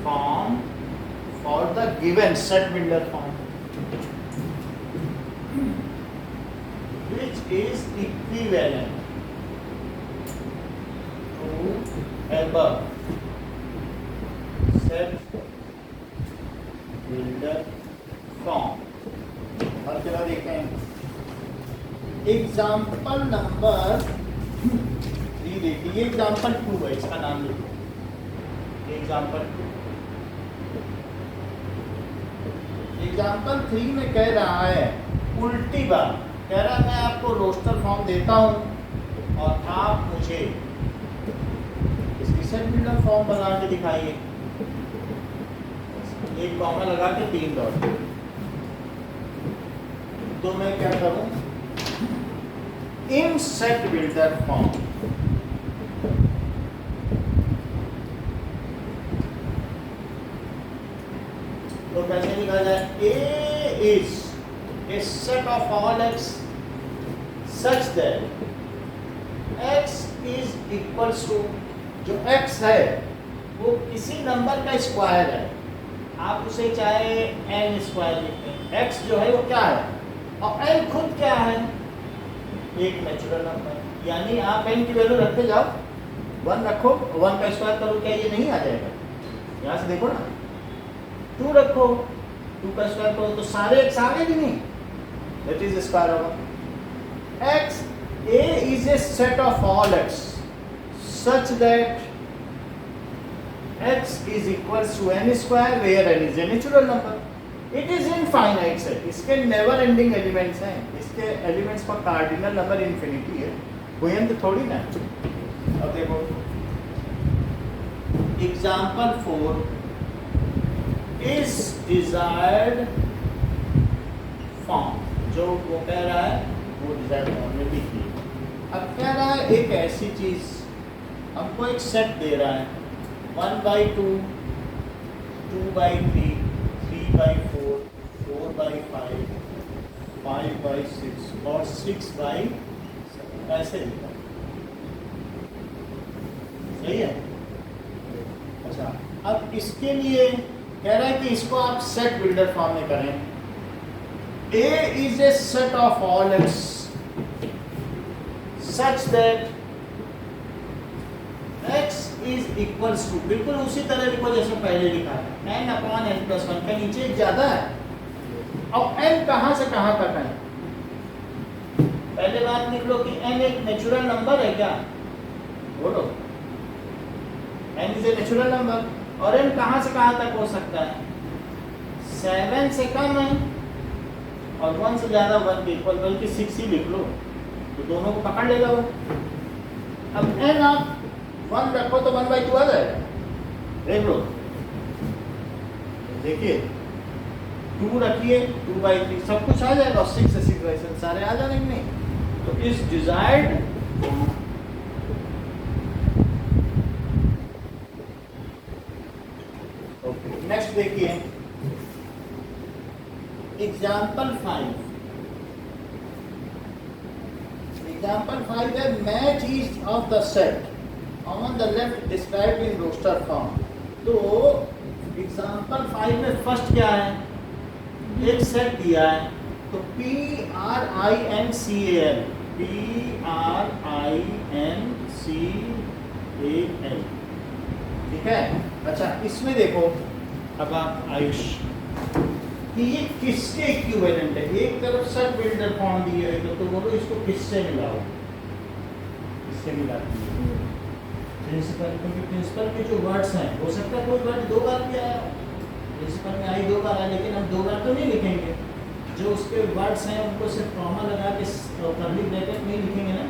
form for the given set builder form which is equivalent to above set builder form। और चलो देखते हैं एग्जाम्पल नंबर 3 देखिए। एग्जाम्पल 2 है, इसका नाम लिखो एग्जाम्पल 2। एग्जाम्पल 3 में कह रहा है उल्टी बात, कह रहा है मैं आपको रोस्टर फॉर्म देता हूं और आप मुझे इसकी सेट बिल्डर फॉर्म बना के दिखाइए। एक कॉमा लगा के 3 डॉट। तो मैं क्या करूं? इन सेट बिल्डर फॉर्म तो कैसे लिखा जाए? ए is a set of all x such that x is equals to, जो x है वो किसी नंबर का स्क्वायर है, आप उसे चाहे n स्क्वायर लिखते हैं। x जो है वो क्या है और n खुद क्या है? एक नेचुरल नंबर। यानी आप n की वैल्यू रखते जाओ, 1 रखो, 1 का स्क्वायर करो, क्या ये नहीं आ जाएगा? यहाँ से देखो ना, 2 रखो, 2 का स्क्वायर करो तो सारे x आ गए कि नहीं? That is the square of x. A is a set of all x such that x is equals to n square where n is a natural number. It is infinite set. इसके never ending elements हैं, इसके elements का cardinal number infinity है, कोई अंत थोड़ी ना। अब देखो example 4 is desired form, जो वो कह रहा है वो डिजायर फॉर्म में लिखिए। अब कह रहा है एक ऐसी चीज, हमको एक सेट दे रहा है 1/2 2/3 3/4 4/5 5/6 और 6/7 ऐसे लिखा। सही है? अच्छा, अब इसके लिए कह रहा है कि इसको आप सेट बिल्डर फॉर्म में करें। A is a set of all x such that x is equals to, बिल्कुल उसी तरह लिखो जैसे पहले लिखा है, n/n+1 का नीचे एक ज्यादा है। अब n कहां से कहां तक है? पहले बात लिख लो कि n एक नेचुरल नंबर है क्या? बोलो, n is a natural number और n कहां से कहां तक हो सकता है? 7 से कम है और 1 से ज्यादा 1 के इक्वल, बल्कि 6 ही लिख लो तो दोनों को पकड़ लेगा वो। अब n आप 1 रखो तो 1/2 आ जाएगा। देख लो, देखिए 2 रखिए 2/3 सब कुछ आ जाएगा, और 6 से 6/7 सारे आ जाएंगे नहीं। तो इस डिजायर्ड ओके, नेक्स्ट देखिए एग्जाम्पल 5। एग्जाम्पल 5 है match is of the set on the left described in roster form. तो एग्जाम्पल 5 में फर्स्ट क्या है? एक सेट दिया है तो PRINCAL, PRINCAL, ठीक है। अच्छा इसमें देखो अब आप आयुष कि ये किसके इक्विवेलेंट है। एक तरफ सब बिल्डर फॉर्म दिए है तो बोलो इसको किससे मिलाओ, किससे मिलाती है प्रिंसिपल, क्योंकि प्रिंसिपल के जो वर्ड्स हैं हो सकता है कोई वर्ड 2 बार भी आया, प्रिंसिपल में आई 2 बार आया, लेकिन हम 2 बार तो नहीं लिखेंगे। जो उसके वर्ड्स हैं उनको सिर्फ कॉमा लगा के कर्ली ब्रैकेट नहीं लिखेंगे ना।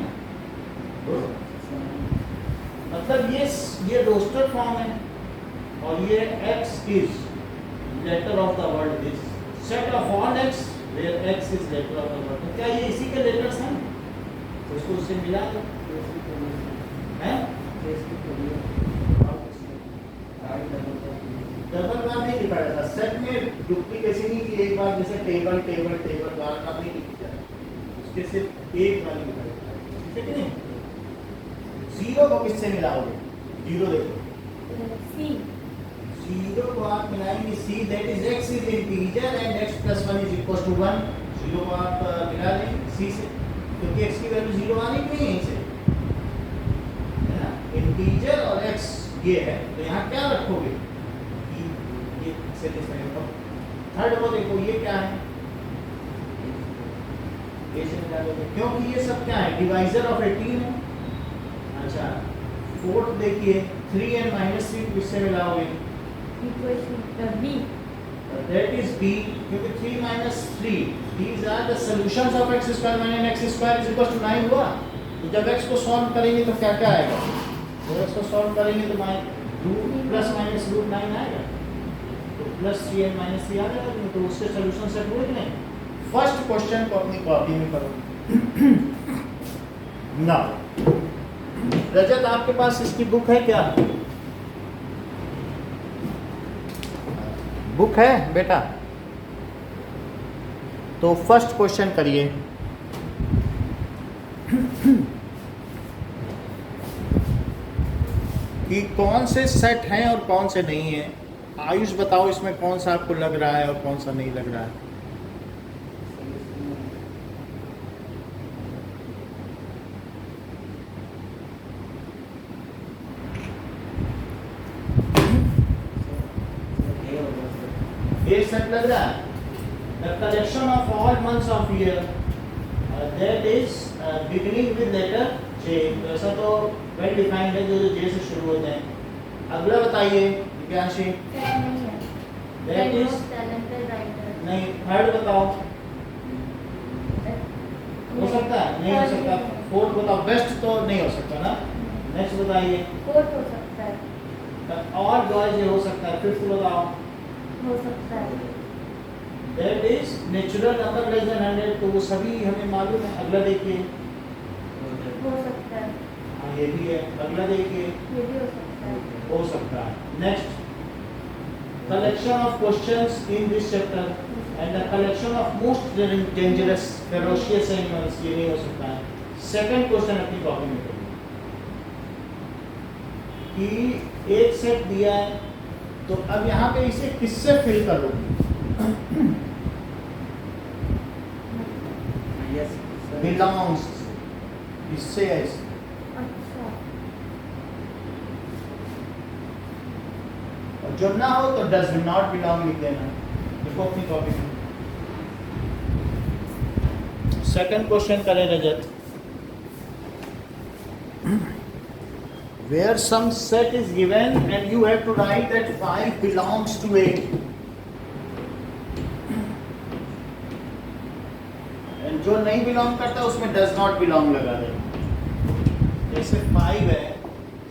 मतलब ये रोस्टर फॉर्म है और ये x is letter of the word this set of all x where x is letter of the word. तो क्या ये इसी के लेटर्स हैं? तो इसको उससे मिला दो हैं। डबल बार नहीं लिखा जाता सेट में, डुप्लीकेशन नहीं कि एक बार जैसे टेबल टेबल टेबल बार का नहीं लिखा जाता, उसके सिर्फ एक बार लिखा जाता है, ठीक है नहीं। जीरो को किससे मिलाओगे? जीरो देखो
सी,
जीरो को आप मिलाएंगे C, that is x is integer and x plus 1 is equal to 1। Zero को आप मिला लेंगे सी से, क्योंकि x की वैल्यू जीरो आनी नहीं है इसे, है ना। इंटीजर और x ये है तो यहाँ क्या रखोगे? ये सेटिस्फाई होगा। थर्ड वो देखो ये क्या है, ये से मिला दोगे क्योंकि ये सब क्या है? डिवाइजर ऑफ 18 है। अच्छा फोर्थ देखिए 3 and -3 किससे मिलाओगे?
Equation B,
that is b, क्योंकि 3 - 3 these are the solutions of x square minus x square is equal to 9 हुआ। तो जब x को सॉल्व करेंगे तो क्या क्या आएगा? तो x को सॉल्व करेंगे तो प्लस माइनस रूट 9 आएगा, तो प्लस 3 and -3 आ जाएगा, तो उसके सॉल्यूशन सेट हुए कि नहीं। फर्स्ट क्वेश्चन को अपनी कॉपी में करो। ना रजत आपके पास इसकी बुक है क्या? बुक है बेटा? तो फर्स्ट क्वेश्चन करिए। कि कौन से सेट हैं और कौन से नहीं हैं। आयुष बताओ इसमें कौन सा आपको लग रहा है और कौन सा नहीं लग रहा है। ये सेट लग रहा है। The collection of all months of year that is beginning with letter J. ऐसा तो वेल डिफाइंड है, जो जे से शुरू होते हैं। अगला बताइए विज्ञानशी।
नहीं है,
दैट इज
टैलेंटेड राइटर,
नहीं। थर्ड बताओ, हो सकता है नहीं हो सकता। फोर्थ बताओ, बेस्ट तो नहीं हो सकता ना। नेक्स्ट बताइए।
फोर्थ हो सकता है,
और बॉयज ये हो सकता है। फिफ्थ बताओ।
हो सकता है,
that is natural number less than 100, तो वो सभी हमें मालूम है। अगला देखिए।
हो सकता है,
हाँ ये भी है। अगला देखिए।
ये भी हो सकता है,
हो सकता है। Next collection of questions in this chapter and the collection of most dangerous ferocious animals, ये नहीं हो सकता है। सेकंड क्वेश्चन अपनी कॉपी में करिए कि एक सेट दिया है, तो अब यहाँ पे इसे किससे फिल करोगे?
यस
बिलोंग्स, इससे ऐसे।
अच्छा,
और जब ना हो तो डज नॉट बिलोंग लिख देना। देखो अपनी कॉपी में। सेकंड क्वेश्चन करें रजत। Where some set is given and you have to write that 5 belongs to A. And जो नहीं बिलोंग करता उसमें does not belong लगा दे। जैसे 5 है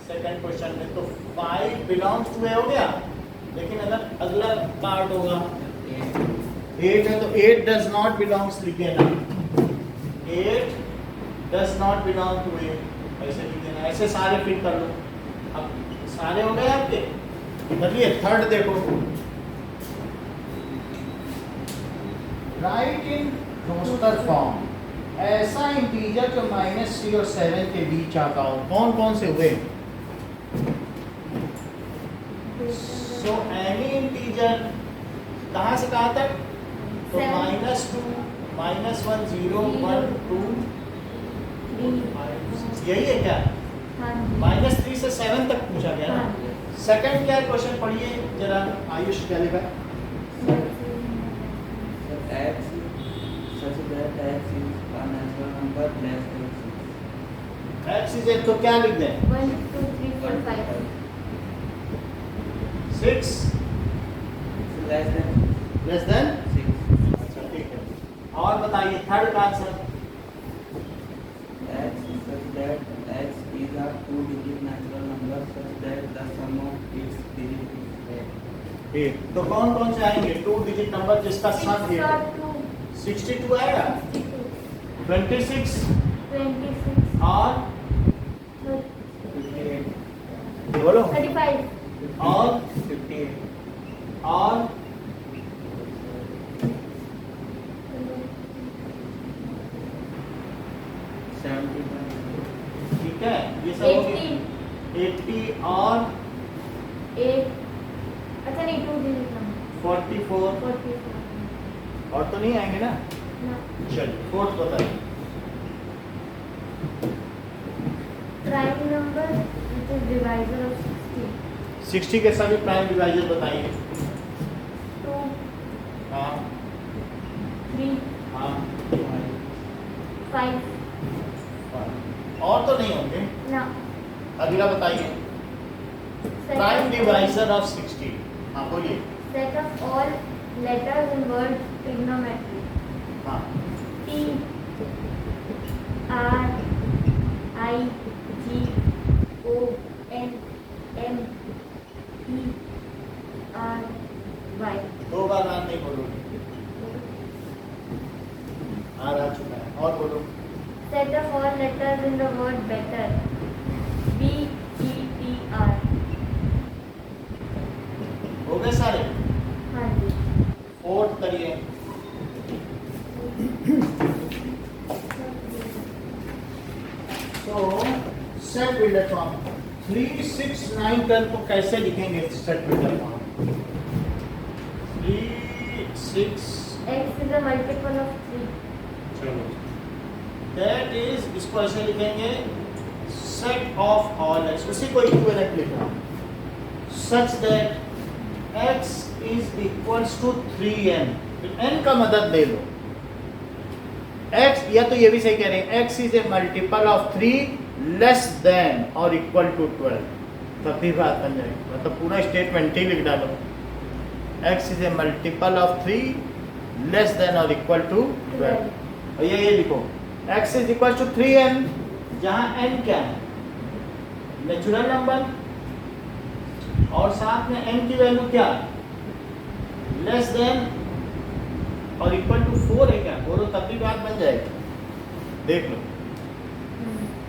सेकंड क्वेश्चन में, तो 5 belongs to A हो गया। लेकिन अगर अगला पार्ट होगा 8 है तो 8 does not belongs लिख देना। 8 does not belong to A, ऐसे लिख देना। ऐसे सारे फिल कर लो। अब सारे हो गए आपके। चलिए थर्ड देखो। राइट इन रोस्टर फॉर्म ऐसा इंटीजर जो -3 और 7 के बीच आता हो। कौन कौन से हुए? सो एनी इंटीजर कहाँ से कहाँ तक? तो
Seven.
-2 -1 0 1 2
3
यही है क्या?
हाँ जी
-3 से 7 तक पूछा गया ना।
हाँ।
सेकंड क्या क्वेश्चन पढ़िए जरा, आयुष क्या लिखा?
X such that X is a natural number less than 6.
x is तो क्या लिख दें?
1 2 3 4 5
6
Less than
लेस देन
6.
अच्छा ठीक है। और बताइए थर्ड का answer.
X such that X is a two-digit natural number such that the sum of its digits is 8.
ठीक, तो कौन कौन से आएंगे 2 डिजिट नंबर जिसका सम
6
है?
और 2
62 आएगा, 26
26
और
58.
बोलो
35
और
58.
और
75.
ठीक है, ये सब हो गया। 80 और
8 अच्छा नहीं 2 डिजिट नंबर
44
44
और तो नहीं आएंगे ना।
ना
चलिए फोर्थ बताइए।
Prime number which is divisor of 60
60 के सभी प्राइम डिवाइजर बताइए।
2
हाँ
3
हाँ
5
और तो नहीं होंगे।
ना
अगला बताइए प्राइम डिवाइजर ऑफ 60। हाँ बोलिए।
set of all letters in word trigonometry
हाँ
T R I G O N M E R Y
दो बार नाम नहीं बोलोगे, आ चुका है। और बोलो।
set of all letters in the word better B E T R
हो गए सारे।
हाँ जी
फोर्थ करिए। तो सेट बिल्डर फॉर्म 3 6 9 10 को कैसे लिखेंगे set builder form? 3 6
X is a multiple of 3
चलो दैट इज, इसको ऐसे लिखेंगे सेट ऑफ ऑल एक्स, उसी को इक्विवेलेंट लिखना such that x is equals to 3n। n का मदद ले लो। x या तो ये भी सही कह रहे हैं x is a multiple of 3 less than और इक्वल टू 12, तब भी बात बन जाएगी। मतलब पूरा स्टेटमेंट ही लिख डालो x is a multiple of 3 less than और इक्वल टू 12। और ये लिखो x is equal to 3n, जहां n क्या है? नेचुरल नंबर, और साथ में n की वैल्यू क्या है? लेस देन और इक्वल टू 4 है क्या? बोलो तब भी बात बन जाएगी। देख लो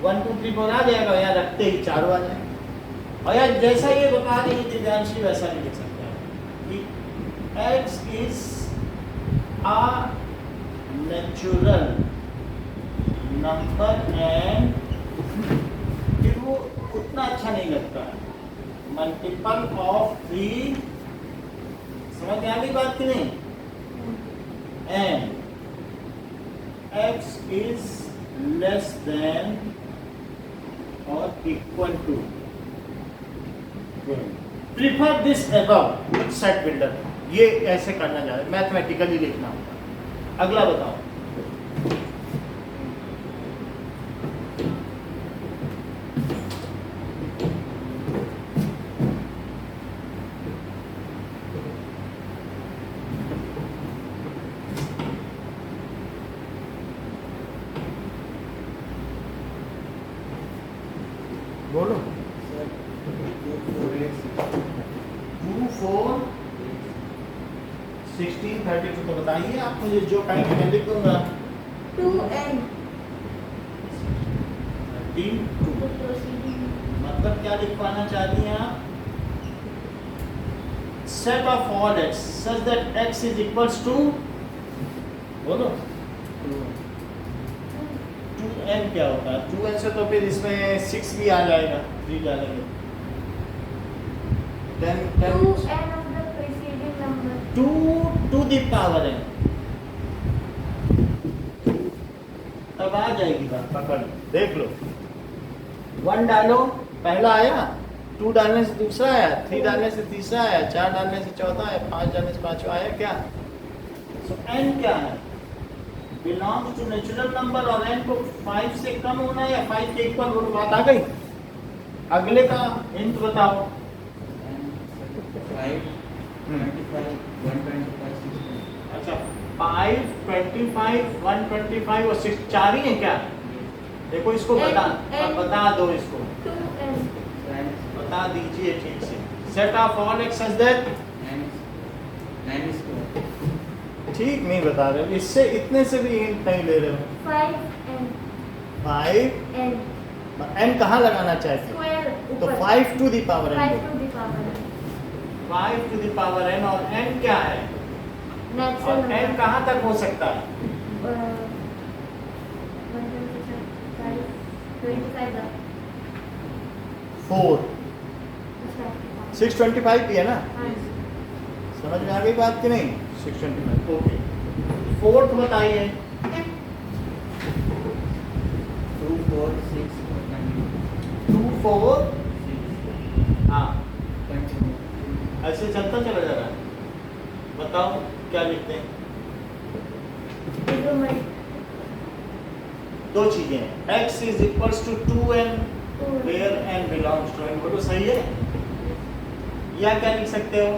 1 2 3 4 आ जाएगा, यहाँ रखते ही चारों आ जाएंगे। और यार जैसा ये बता रही है दिव्यांशी वैसा नहीं लिख सकते हैं कि x is a natural number and फिर वो उतना अच्छा नहीं लगता है। मल्टीपल ऑफ 3, समझ में आ गई बात कि नहीं? And x is less than और equal to 12। Prefer this above set builder, ये ऐसे करना चाह रहे, मैथमेटिकली लिखना होगा। अगला बताओ। बोलो। 2 4 16 32 तो बताइए आप मुझे, जो कहीं मैं लिख दूंगा।
2n
13 2 मतलब क्या लिखवाना चाहती हैं आप? Set of all x such that x is equals to, बोलो 2n क्या होता है? 2n से तो फिर इसमें 6 भी आ जाएगा, 3 डालेंगे 10 10
2n of the preceding number
2 to the power n तब आ जाएगी बात, पकड़ लो, देख लो। 1 डालो, पहला आया, 2 डालने से दूसरा आया, 3 डालने से तीसरा आया, 4 डालने से चौथा आया, 5 डालने से पांचवा आया। क्या सो n क्या है? बिलोंग्स टू नेचुरल नंबर और n को 5 से कम होना है या 5 के इक्वल होना। बात आ गई। अगले का हिंट बताओ।
5, 25, 125, 60.
अच्छा 5, 25, 125 और 6 4 ही है क्या? देखो इसको बता, अब बता दो इसको,
2n.
बता दीजिए ठीक से। Set of all x such that,
N square.
ठीक नहीं बता रहे हो, इससे इतने से भी हिंट नहीं ले रहे हो।
5n.
5
n.
n कहाँ लगाना चाहते हो?
Square
तो
ऊपर.
5 to the power
5
n,
to the power n.
5 to the power n और n क्या है?
Natural
और n
number.
कहाँ तक हो सकता है?
25
4 625 भी है ना? समझ में आ गई बात कि नहीं? 625 ओके। फोर्थ बताइए।
2, 4, 6,
2 4
6,
हाँ
22.
ऐसे चलता चला जा रहा है। बताओ क्या लिखते हैं? दो चीजें हैं, x is equals to 2n where n belongs to n। बोलो सही है? या क्या लिख सकते हो?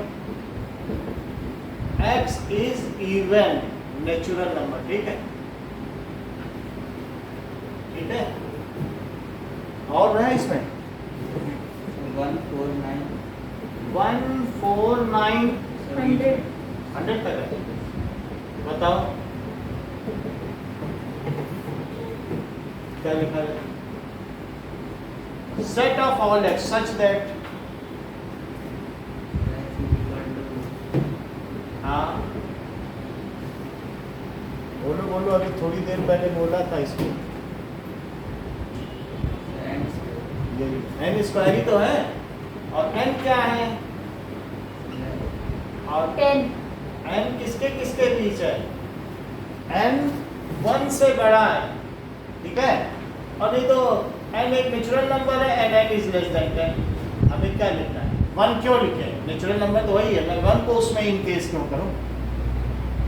x is even natural number. ठीक है, ठीक है। और है इसमें
1, 4, 9,
1 4 9
100.
100 तक है। बताओ क्या लिखा है? Set of all x such that,
x is equal to
हाँ बोलो बोलो, अभी थोड़ी देर पहले बोला था इसको।
n square.
एन स्क्वायर ही तो है, और एन क्या है? और
10.
एन किसके किसके बीच है? एन 1 से बड़ा है, ठीक है। और नहीं तो एन एक नेचुरल नंबर है and n is less than 10। हमें क्या लिखना है? 1 क्यों लिखे? नेचुरल नंबर तो वही है, मैं 1 को उसमें इन केस क्यों करूं?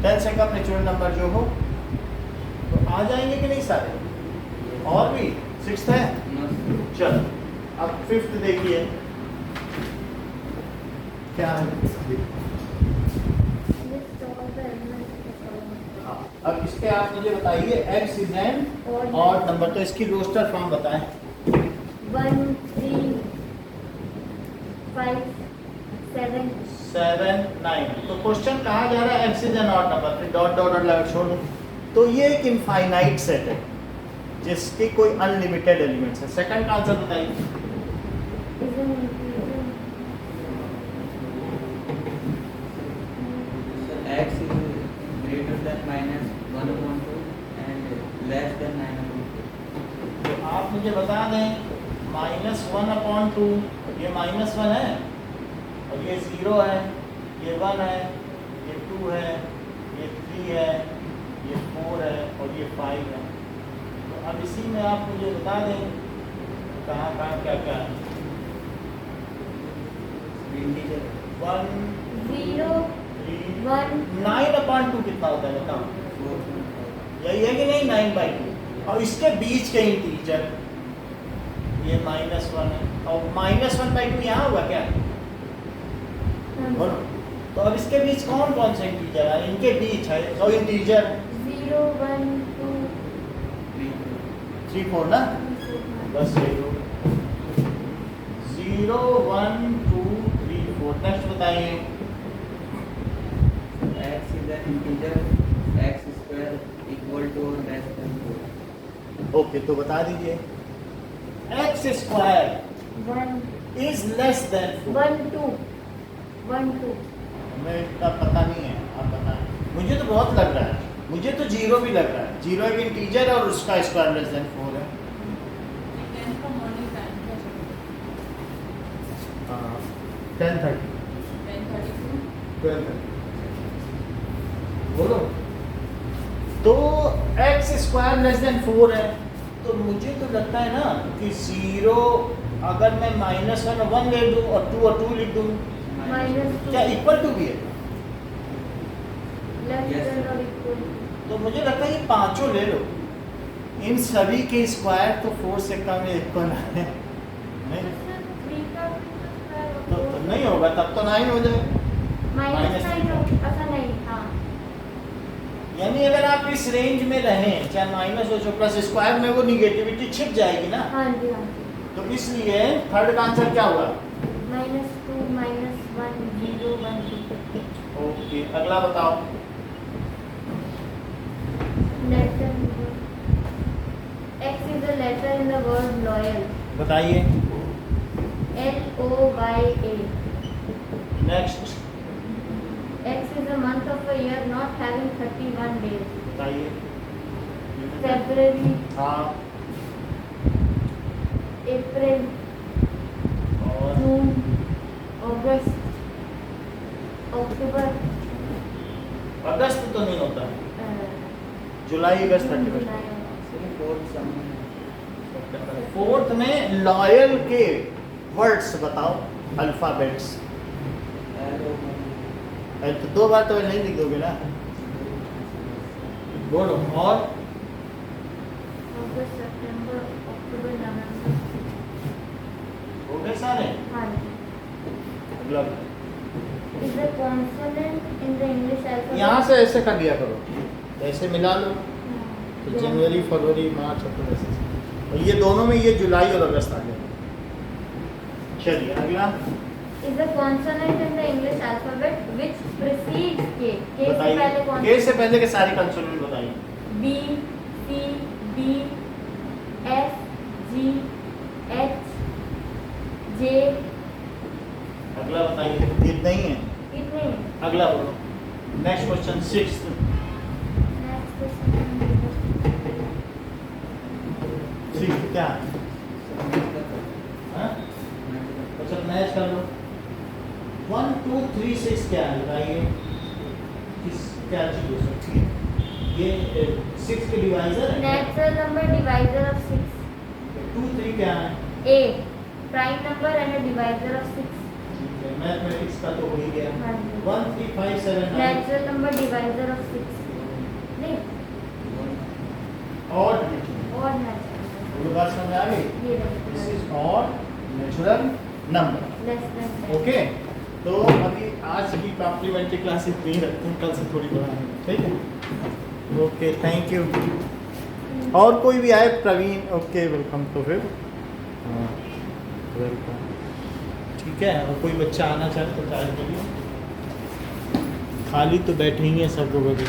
10 से कम नेचुरल नंबर जो हो तो आ जाएंगे कि नहीं सारे? और भी 6th है।
No,
चलो अब 5th देखिए क्या है। हाँ, अब इस पे आप मुझे बताइए x इज एन और नंबर, तो इसकी रोस्टर फॉर्म बताएं।
1 3 5 7.
7 9। तो क्वेश्चन कहा जा रहा है x is an odd number, फिर डॉट डॉट डॉट लगा छोड़ दो। तो ये एक इनफाइनाइट सेट है जिसके कोई अनलिमिटेड एलिमेंट्स है। सेकंड का आंसर बताइए।
so x is greater than minus 1/2 and less than 9/2.
तो आप मुझे बता दें -1/2 ये -1 है और ये 0 है, ये 1 है, ये 2 है, ये 3 है, ये 4 है और ये 5 है। तो अब इसी में आप मुझे बता दें कहाँ कहाँ क्या क्या है।
Integer
1
0
3
1
9/2 कितना होता है बताओ?
4.5.
यही है कि नहीं? 9/2 और इसके बीच के इंटीजर ये -1 है और -1/2 यहाँ हुआ क्या? बोलो। तो अब इसके बीच कौन कौन से इंटीजर है? इनके बीच है तो इंटीजर
0 1 2
3 4 ना, बस यही हो। 0 1 2 3 4। नेक्स्ट बताइए।
x is an integer x square equal to or less than 4.
Okay तो बता दीजिए। x square
1
is less then
1 2 1 2.
हमें इतना पता नहीं है, आप बताएं। मुझे तो बहुत लग रहा है, मुझे तो 0 भी लग रहा है। 0 एक इंटीजर और उसका स्क्वायर लेस देन 4 है। 10:30 12:30 बोलो। तो एक्स स्क्वायर लेस देन 4 है, तो मुझे तो लगता है ना कि 0 अगर मैं -1 ले लूँ और 2 और 2 लिख दूँ,
-2
क्या इक्वल टू भी है?
Less
Yes,
then
sir.
और इक्वल
तो मुझे लगता है ये पांचों ले लो, इन सभी के स्क्वायर तो 4 से कम या इक्वल है नहीं,
3 का
तो नहीं होगा, तब तो 9 हो जाएगा।
-9 हो, ऐसा नहीं, हाँ
यानी अगर आप इस रेंज में रहें, चाहे माइनस हो चाहे प्लस, स्क्वायर में वो निगेटिविटी छिप जाएगी ना,
हाँ जी, हाँ जी।
तो इसलिए थर्ड का आंसर क्या होगा?
-2 -1 0 1 2
ओके, अगला बताओ।
letter X is a letter in the word loyal.
बताइए।
LOYA.
Next
X is a month of a year not having 31 days.
बताइए।
February,
हाँ,
April,
और
June, August, October,
अगस्त तो नहीं होता,
uh,
जुलाई अगस्त
June,
31।
July.
फोर्थ सम
fourth में loyal के words बताओ, अल्फाबेट्स। तो 2 बार तो नहीं लिख दोगे ना, बोलो। और
August, September, October, November.
हो गए सारे।
हाँ.
अगला
Is a consonant in the English alphabet.
यहाँ से ऐसे कर दिया करो, ऐसे मिला लो, तो
Yeah.
जनवरी, फरवरी, मार्च, अप्रैल, ऐसे। और ये दोनों में ये जुलाई और अगस्त आ गया। चलिए अगला
Is a consonant in the English alphabet which precedes K. K से
बताइए।
पहले कौन?
के से पहले के सारे कंसोनेंट बताइए।
B, C, D, F, G, H, J.
अगला बताइए। इतना ही है,
कितने?
अगला बोलो। Next question 6।
Next question.
क्या? हाँ? अच्छा मैच कर लो। 1 2 3 6 क्या है बताइए, किस क्या चीज हो सकती है? ये 6 के डिवाइजर है।
Natural number divisor of 6.
2 3 क्या है?
A. Prime number and a divisor of 6.
ठीक है, मैथमेटिक्स का तो हो ही गया।
हाँ जी.
1 3 5 7 9
Natural number divisor of 6. नहीं.
और
Odd natural number.
वो बात समझ आ गई?
ये
दिस
रहे.
Is odd natural number.
Less than 10.
Okay, तो अभी आज की कॉम्प्लीमेंट्री क्लास इतनी ही रखते हैं, कल से थोड़ी बढ़ाएंगे, ठीक है? Okay, thank you. और कोई भी आए, प्रवीण, ओके वेलकम। तो फिर हाँ वेलकम, ठीक है। और कोई बच्चा आना चाहे तो चाहे बोलिए, खाली तो बैठे ही हैं सब लोग अभी।